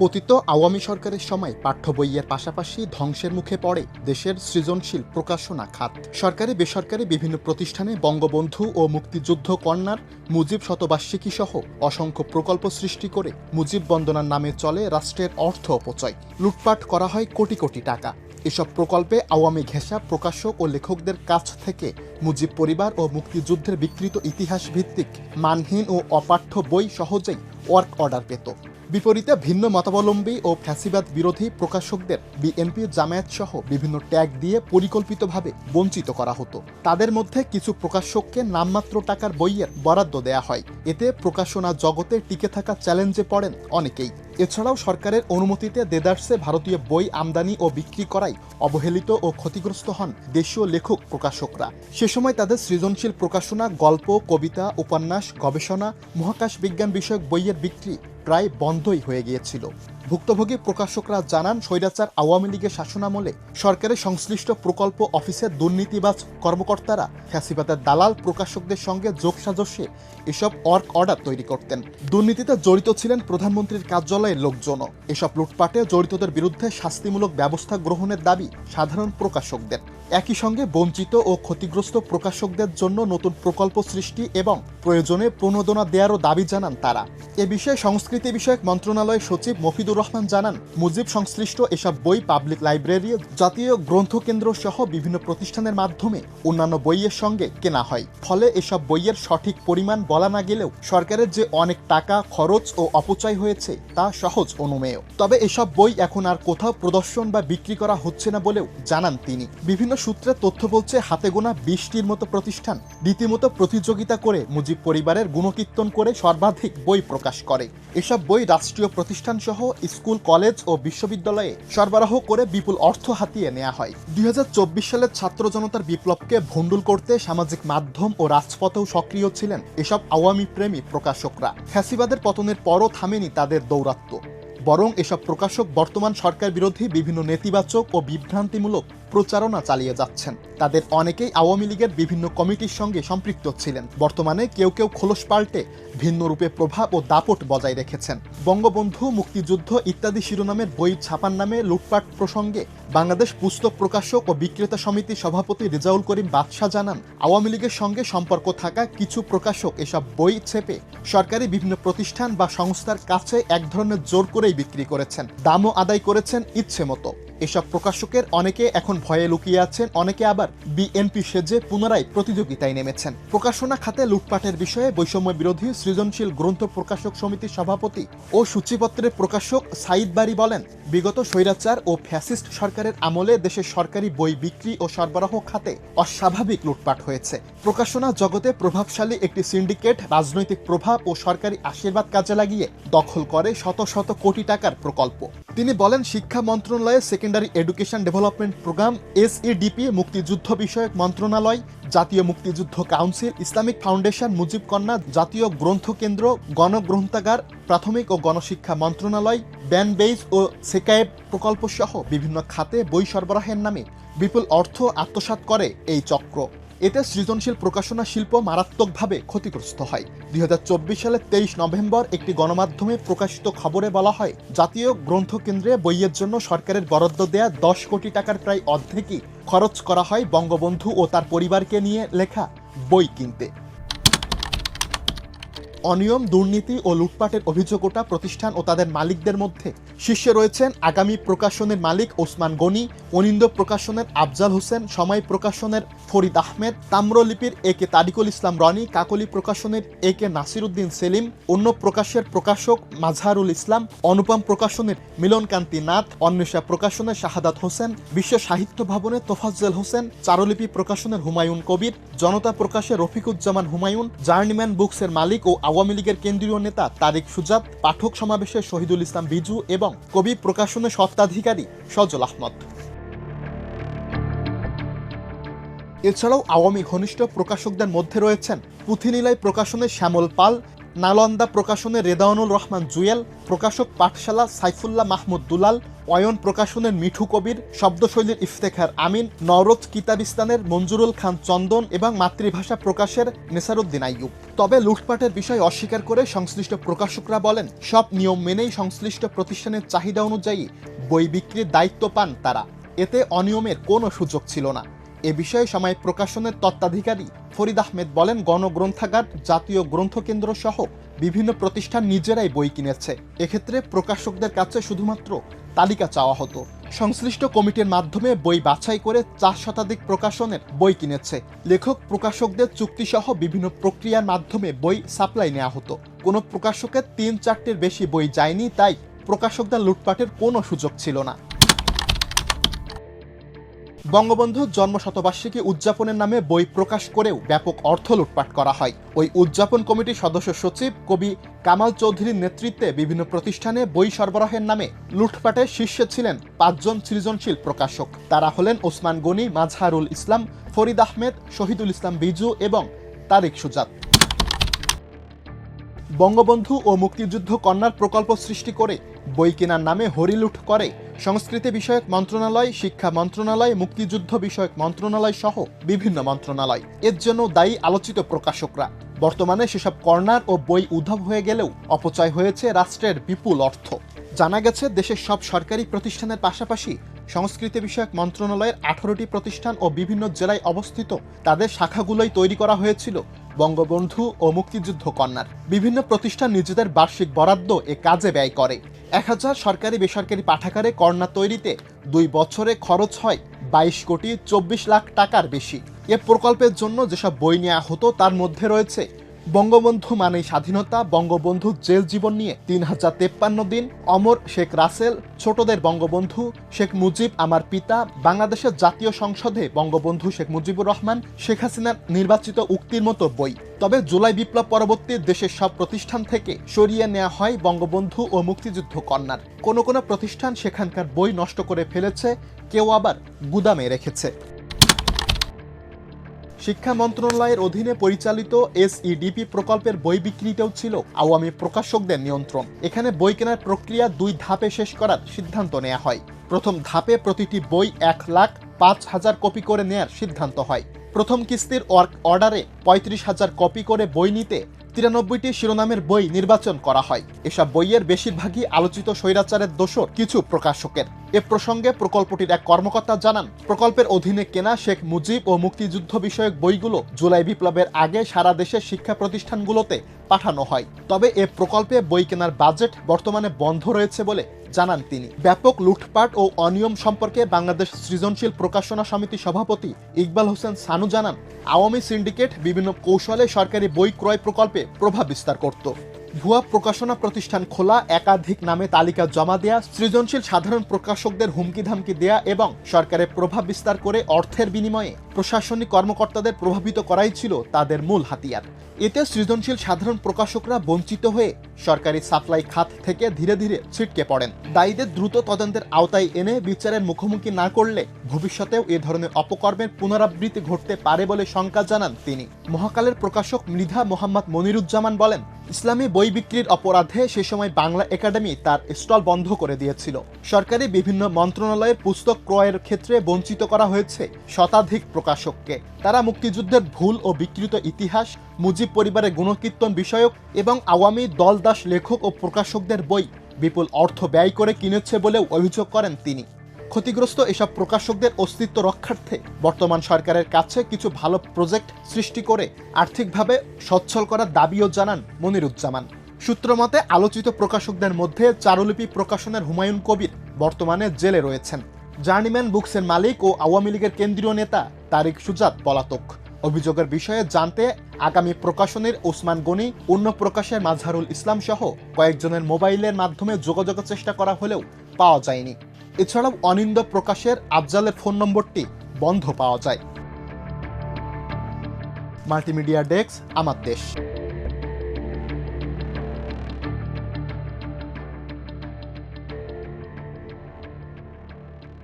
পতিত আওয়ামী সরকারের সময় পাঠ্য বইয়ের পাশাপাশি ধ্বংসের মুখে পড়ে দেশের সৃজনশীল প্রকাশনা খাত। সরকারি বেসরকারি বিভিন্ন প্রতিষ্ঠানে বঙ্গবন্ধু ও মুক্তিযুদ্ধ কন্যার মুজিব শতবার্ষিকী সহ অসংখ্য প্রকল্প সৃষ্টি করে মুজিব বন্দনার নামে চলে রাষ্ট্রের অর্থ অপচয়। লুটপাট করা হয় কোটি কোটি টাকা। এসব প্রকল্পে আওয়ামী ঘেঁষা প্রকাশক ও লেখকদের কাছ থেকে মুজিব পরিবার ও মুক্তিযুদ্ধের বিকৃত ইতিহাস ভিত্তিক মানহীন ও অপাঠ্য বই সহজেই ওয়ার্ক অর্ডার পেত। বিপরীতে ভিন্ন মতাবলম্বী ও ফ্যাসিবাদ বিরোধী প্রকাশকদের বিএনপি জামায়াত সহ বিভিন্ন ট্যাগ দিয়ে পরিকল্পিতভাবে বঞ্চিত করা হতো। তাদের মধ্যে কিছু প্রকাশককে নামমাত্র টাকার বইয়ের বরাদ্দ দেয়া হয়। এতে প্রকাশনা জগতে টিকে থাকা চ্যালেঞ্জে পড়েন অনেকেই। এছাড়াও সরকারের অনুমতিতে দেদারসে ভারতীয় বই আমদানি ও বিক্রি করায় অবহেলিত ও ক্ষতিগ্রস্ত হন দেশীয় লেখক প্রকাশকরা। সে সময় তাদের সৃজনশীল প্রকাশনা, গল্প, কবিতা, উপন্যাস, গবেষণা, মহাকাশ বিজ্ঞান বিষয়ক বইয়ের বিক্রি প্রায় বন্ধই হয়ে গিয়েছিল। ভুক্তভোগী প্রকাশকরা জানান, স্বৈরাচার আওয়ামী লীগের শাসনামলে সরকারের সংশ্লিষ্ট প্রকল্প অফিসের দুর্নীতিবাজ কর্মকর্তারা ফ্যাসিবাদের দালাল প্রকাশকদের সঙ্গে যোগসাজশে এসব ওয়ার্ক অর্ডার তৈরি করতেন। দুর্নীতিতে জড়িত ছিলেন প্রধানমন্ত্রীর কার্যালয়ের লোকজনও। এসব লুটপাটে জড়িতদের বিরুদ্ধে শাস্তিমূলক ব্যবস্থা গ্রহণের দাবি সাধারণ প্রকাশকদের। একই সঙ্গে বঞ্চিত ও ক্ষতিগ্রস্ত প্রকাশকদের জন্য নতুন প্রকল্প সৃষ্টি এবং প্রয়োজনে প্রণোদনা দেওয়ারও দাবি জানান তারা। এ বিষয়ে সংস্কৃতি বিষয়ক মন্ত্রণালয়ের সচিব মফিদুর রহমান জানান, মুজিব সংশ্লিষ্ট এসব বই পাবলিক লাইব্রেরি, জাতীয় গ্রন্থকেন্দ্র সহ বিভিন্ন প্রতিষ্ঠানের মাধ্যমে অন্যান্য বইয়ের সঙ্গে কেনা হয়। ফলে এসব বইয়ের সঠিক পরিমাণ বলা না গেলেও সরকারের যে অনেক টাকা খরচ ও অপচয় হয়েছে তা সহজ অনুমেয়। তবে এসব বই এখন আর কোথাও প্রদর্শন বা বিক্রি করা হচ্ছে না বলেও জানান তিনি। বিভিন্ন সূত্রে তথ্য বলছে, হাতে গোনা 20টির মতো প্রতিষ্ঠান রীতিমতো প্রতিযোগিতা করে মুজিব পরিবারের গুণকীর্তন করে সর্বাধিক বই প্রকাশ করে। এসব বই রাষ্ট্রীয় প্রতিষ্ঠান সহ স্কুল, কলেজ ও বিশ্ববিদ্যালয়ে সরবরাহ করে বিপুল অর্থ হাতিয়ে নেওয়া হয়। 2024 সালের ছাত্র জনতার বিপ্লবকে ভণ্ডুল করতে সামাজিক মাধ্যম ও রাজপথেও সক্রিয় ছিলেন এসব আওয়ামী প্রেমী প্রকাশকরা। ফ্যাসিবাদের পতনের পরও থামেনি তাদের দৌরাত্ম্য, বরং এসব প্রকাশক বর্তমান সরকার বিরোধী বিভিন্ন নেতিবাচক ও বিভ্রান্তিমূলক প্রচারণা চালিয়ে যাচ্ছেন। তাদের অনেকেই আওয়ামী লীগের বিভিন্ন কমিটির সঙ্গে সম্পৃক্ত ছিলেন। বর্তমানে কেউ কেউ খোলস পাল্টে ভিন্ন রূপে প্রভাব ও দাপট বজায় রেখেছেন। বঙ্গবন্ধু, মুক্তিযুদ্ধ ইত্যাদি শিরোনামের বই ছাপার নামে লুটপাট প্রসঙ্গে বাংলাদেশ পুস্তক প্রকাশক ও বিক্রেতা সমিতির সভাপতি রেজাউল করিম বাদশাহ জানান, আওয়ামী লীগের সঙ্গে সম্পর্ক থাকা কিছু প্রকাশক এসব বই ছেপে সরকারি বিভিন্ন প্রতিষ্ঠান বা সংস্থার কাছে এক ধরনের জোর করেই বিক্রি করেছেন। দামও আদায় করেছেন ইচ্ছে মতো। এসব প্রকাশকের অনেকে এখন ভয়ে লুকিয়ে আছেন, অনেকে আবার বিএনপি সেজে পুনরায় প্রতিযোগিতায় নেমেছেন। প্রকাশনা খাতে লুটপাটের বিষয়ে বৈষম্য বিরোধী সৃজনশীল গ্রন্থ প্রকাশক সমিতির সভাপতি ও সূচিপত্রের প্রকাশক সাইদ বারী বলেন, বিগত স্বৈরাচার ও ফ্যাসিস্ট সরকারের আমলে দেশের সরকারি বই বিক্রি ও সরবরাহ খাতে অস্বাভাবিক লুটপাট হয়েছে। প্রকাশনা জগতে প্রভাবশালী একটি সিন্ডিকেট রাজনৈতিক প্রভাব ও সরকারি আশীর্বাদ কাজে লাগিয়ে দখল করে শত শত কোটি টাকার প্রকল্প। তিনি বলেন, শিক্ষা মন্ত্রণালয়ের secondary education development programme SEDP, মুক্তিযুদ্ধ বিষয়ক মন্ত্রণালয়, জাতীয় মুক্তিযুদ্ধ কাউন্সিল, ইসলামিক ফাউন্ডেশন, মুজিব কন্যা, জাতীয় গ্রন্থকেন্দ্র, গণগ্রন্থাগার, প্রাথমিক ও গণশিক্ষা মন্ত্রণালয়, ব্যানবেইজ ও সেকায়েব প্রকল্প সহ বিভিন্ন খাতে বই সরবরাহের নামে বিপুল অর্থ আত্মসাৎ করে এই চক্র। এতে সৃজনশীল প্রকাশনা শিল্প মারাত্মকভাবে ক্ষতিগ্রস্ত হয়। 2024 সালের 23 নভেম্বর একটি গণমাধ্যমে প্রকাশিত খবরে বলা হয়, জাতীয় গ্রন্থকেন্দ্রে বইয়ের জন্য সরকারের বরাদ্দ দেয়া 10 কোটি টাকার প্রায় অর্ধেকই খরচ করা হয় বঙ্গবন্ধু ও তার পরিবারকে নিয়ে লেখা বই কিনতে। অনিয়ম, দুর্নীতি ও লুটপাটের অভিযোগ ওঠা প্রতিষ্ঠান ও তাদের মালিকদের মধ্যে শীর্ষে রয়েছেন আগামী প্রকাশনের মালিক ওসমান গনি, অনিন্দ প্রকাশনের আফজাল হোসেন, সময় প্রকাশনের ফরিদ আহমেদ, তাম্রলিপির AK তারিকুল ইসলাম রনি, কাকলি প্রকাশনের AK নাসিরউদ্দিন সেলিম, অন্য প্রকাশের প্রকাশক মাজহারুল ইসলাম, অনুপম প্রকাশনের মিলনকান্তি নাথ, অন্বেষা প্রকাশনের শাহাদাত হোসেন, বিশ্ব সাহিত্য ভবনের তোফাজ্জল হোসেন, চারুলিপি প্রকাশনের হুমায়ুন কবির, জনতা প্রকাশের রফিকুজ্জামান হুমায়ুন, জার্নিম্যান বুকসের মালিক ও আওয়ামী লীগের কেন্দ্রীয় নেতা তারিক সুজাত, পাঠক সমাবেশের শহীদুল ইসলাম বিজু এবং কবি প্রকাশনের স্বত্বাধিকারী সজল আহমদ। এছাড়াও আওয়ামী ঘনিষ্ঠ প্রকাশকদের মধ্যে রয়েছেন পুঁথিনীলাই প্রকাশনের শ্যামল পাল, নালন্দা প্রকাশনের রেদাউনুল রহমান জুয়েল, প্রকাশক পাঠশালা সাইফুল্লাহ মাহমুদ দুলাল, অয়ন প্রকাশনের মিঠু কবির, শব্দশৈলীর ইফতেখার আমিন, নওরোজ কিতাবিস্তানের মঞ্জুরুল খান চন্দন এবং মাতৃভাষা প্রকাশের নেসারুদ্দিন আইয়ুব। তবে লুটপাটের বিষয় অস্বীকার করে সংশ্লিষ্ট প্রকাশকরা বলেন, সব নিয়ম মেনেই সংশ্লিষ্ট প্রতিষ্ঠানের চাহিদা অনুযায়ী বই বিক্রির দায়িত্ব পান তারা। এতে অনিয়মের কোনো সুযোগ ছিল না। এ বিষয়ে সময় প্রকাশনের তত্ত্বাধিকারী ফরিদ আহমেদ বলেন, গণগ্রন্থাগার, জাতীয় গ্রন্থকেন্দ্র সহ বিভিন্ন প্রতিষ্ঠান নিজেরাই বই কিনেছে। এক্ষেত্রে প্রকাশকদের কাছে শুধুমাত্র তালিকা চাওয়া হতো। সংশ্লিষ্ট কমিটির মাধ্যমে বই বাছাই করে 4 শতাধিক প্রকাশনের বই কিনেছে। লেখক প্রকাশকদের চুক্তিসহ বিভিন্ন প্রক্রিয়ার মাধ্যমে বই সাপ্লাই নেওয়া হতো। কোনো প্রকাশকের 3-4টির বেশি বই যায়নি, তাই প্রকাশকদের লুটপাটের কোনো সুযোগ ছিল না। বঙ্গবন্ধু জন্মশতবার্ষিকী উদযাপনের নামে বই প্রকাশ করেও ব্যাপক অর্থ লুটপাট করা হয়। ওই উদযাপন কমিটির সদস্য সচিব কবি কামাল চৌধুরীর নেতৃত্বে বিভিন্ন প্রতিষ্ঠানে বই সরবরাহের নামে লুটপাটের শীর্ষে ছিলেন 5 জন সৃজনশীল প্রকাশক। তারা হলেন ওসমান গনি, মাজহারুল ইসলাম, ফরিদ আহমেদ, শহীদুল ইসলাম বিজু এবং তারিক সুজাত। বঙ্গবন্ধু ও মুক্তিযুদ্ধ কন্যার প্রকল্প সৃষ্টি করে বই কেনার নামে হরিলুট করে সংস্কৃতি বিষয়ক মন্ত্রণালয়, শিক্ষা মন্ত্রণালয়, মুক্তিযুদ্ধ বিষয়ক মন্ত্রণালয় সহ বিভিন্ন মন্ত্রণালয়। এর জন্য দায়ী আলোচিত প্রকাশকরা। বর্তমানে সেসব কর্নার ও বই উদ্ধার হয়ে গেলেও অপচয় হয়েছে রাষ্ট্রের বিপুল অর্থ। জানা গেছে, দেশের সব সরকারি প্রতিষ্ঠানের পাশাপাশি সংস্কৃতি বিষয়ক মন্ত্রণালয়ের 18টি প্রতিষ্ঠান ও বিভিন্ন জেলায় অবস্থিত তাদের শাখাগুলোই তৈরি করা হয়েছিল বঙ্গবন্ধু ও মুক্তিযুদ্ধ কন্যার। বিভিন্ন প্রতিষ্ঠান নিজেদের বার্ষিক বরাদ্দ এ কাজে ব্যয় করে। 1000 সরকারি বেসরকারি পাঠাগারে কর্ণা তৈরিতে 2 বছরে খরচ হয় 22 কোটি 24 লাখ টাকার বেশি। এ প্রকল্পের জন্য যেসব বই নেওয়া হতো তার মধ্যে রয়েছে বঙ্গবন্ধু মানেই স্বাধীনতা, বঙ্গবন্ধু জেল জীবন নিয়ে 3053 দিন, অমর শেখ রাসেল, ছোটদের বঙ্গবন্ধু, শেখ মুজিব আমার পিতা, বাংলাদেশের জাতীয় সংসদে বঙ্গবন্ধু শেখ মুজিবুর রহমান, শেখ হাসিনার নির্বাচিত উক্তির মতো বই। তবে জুলাই বিপ্লব পরবর্তী দেশের সব প্রতিষ্ঠান থেকে সরিয়ে নেওয়া হয় বঙ্গবন্ধু ও মুক্তিযুদ্ধ কন্যার। কোনো কোনো প্রতিষ্ঠান সেখানকার বই নষ্ট করে ফেলেছে, কেউ আবার গুদামে রেখেছে। শিক্ষা মন্ত্রণালয়ের অধীনে পরিচালিত এসইডিপি প্রকল্পের বই বিক্রিতেও ছিল আওয়ামী প্রকাশকদের নিয়ন্ত্রণ। এখানে বই কেনার প্রক্রিয়া 2 ধাপে শেষ করার সিদ্ধান্ত নেওয়া হয়। প্রথম ধাপে প্রতিটি বই 1,05,000 কপি করে নেয়ার সিদ্ধান্ত হয়। প্রথম কিস্তির অর্ডারে 35,000 কপি করে বই নিতে 93টি শিরোনামের বই নির্বাচন করা হয়। এসব বইয়ের বেশিরভাগই আলোচিত স্বৈরাচারের দোসর কিছু প্রকাশকের। এ প্রসঙ্গে প্রকল্পটির এক কর্মকর্তা জানান, প্রকল্পের অধীনে কেনা শেখ মুজিব ও মুক্তিযুদ্ধ বিষয়ক বইগুলো জুলাই বিপ্লবের আগে সারা দেশের শিক্ষা প্রতিষ্ঠানগুলোতে পাঠানো হয়। তবে এ প্রকল্পে বই কেনার বাজেট বর্তমানে বন্ধ রয়েছে বলে জানান তিনি। ব্যাপক লুটপাট ও অনিয়ম সম্পর্কে বাংলাদেশ সৃজনশীল প্রকাশনা সমিতির সভাপতি ইকবাল হোসেন সানু জানান, আওয়ামী সিন্ডিকেট বিভিন্ন কৌশলে সরকারি বই ক্রয় প্রকল্পে প্রভাব বিস্তার করত। ভুয়া প্রকাশনা প্রতিষ্ঠান খোলা, একাধিক নামে তালিকা জমা দেয়া, সৃজনশীল সাধারণ প্রকাশকদের হুমকি ধামকি দেয়া এবং সরকারের প্রভাব বিস্তার করে অর্থের বিনিময়ে প্রশাসনিক কর্মকর্তাদের প্রভাবিত করাই ছিল তাদের মূল হাতিয়ার। এতে সৃজনশীল সাধারণ প্রকাশকরা বঞ্চিত হয়ে সরকারি সাপ্লাই খাত থেকে ধীরে ধীরে ছিটকে পড়েন। দায়ীদের দ্রুত তদন্তের আওতায় এনে বিচারের মুখোমুখি না করলে ভবিষ্যতেও এ ধরনের অপকর্মের পুনরাবৃত্তি ঘটতে পারে বলে শঙ্কা জানান তিনি। মহাকালের প্রকাশক মৃধা মোহাম্মদ মনিরুজ্জামান বলেন, ইসলামী বই বিক্রির অপরাধে সে সময় বাংলা একাডেমি তার স্টল বন্ধ করে দিয়েছিল। সরকারি বিভিন্ন মন্ত্রণালয়ের পুস্তক ক্রয়ের ক্ষেত্রে বঞ্চিত করা হয়েছে শতাধিক প্রকাশককে। তারা মুক্তিযুদ্ধের ভুল ও বিকৃত ইতিহাস, মুজিব পরিবারের গুণকীর্তন বিষয়ক এবং আওয়ামী দলদাস লেখক ও প্রকাশকদের বই বিপুল অর্থ ব্যয় করে কিনেছে বলেও অভিযোগ করেন তিনি। ক্ষতিগ্রস্ত এসব প্রকাশকদের অস্তিত্ব রক্ষার্থে বর্তমান সরকারের কাছে কিছু ভালো প্রজেক্ট সৃষ্টি করে আর্থিকভাবে সচ্ছল করার দাবিও জানান মনিরুজ্জামান। সূত্রমতে আলোচিত প্রকাশকদের মধ্যে চারুলিপি প্রকাশনের হুমায়ুন কবির বর্তমানে জেলে রয়েছেন। জার্নিম্যান বুকসের মালিক ও আওয়ামী লীগের কেন্দ্রীয় নেতা তারিক সুজাত পলাতক। অভিযোগের বিষয়ে জানতে আগামী প্রকাশনের ওসমান গনি, অন্য প্রকাশের মাজহারুল ইসলাম সহ কয়েকজনের মোবাইলের মাধ্যমে যোগাযোগের চেষ্টা করা হলেও পাওয়া যায়নি। এছাড়াও অনিন্দ প্রকাশের আফজালের ফোন নম্বরটি বন্ধ পাওয়া যায়। মাল্টিমিডিয়া ডেস্ক, আমার দেশ।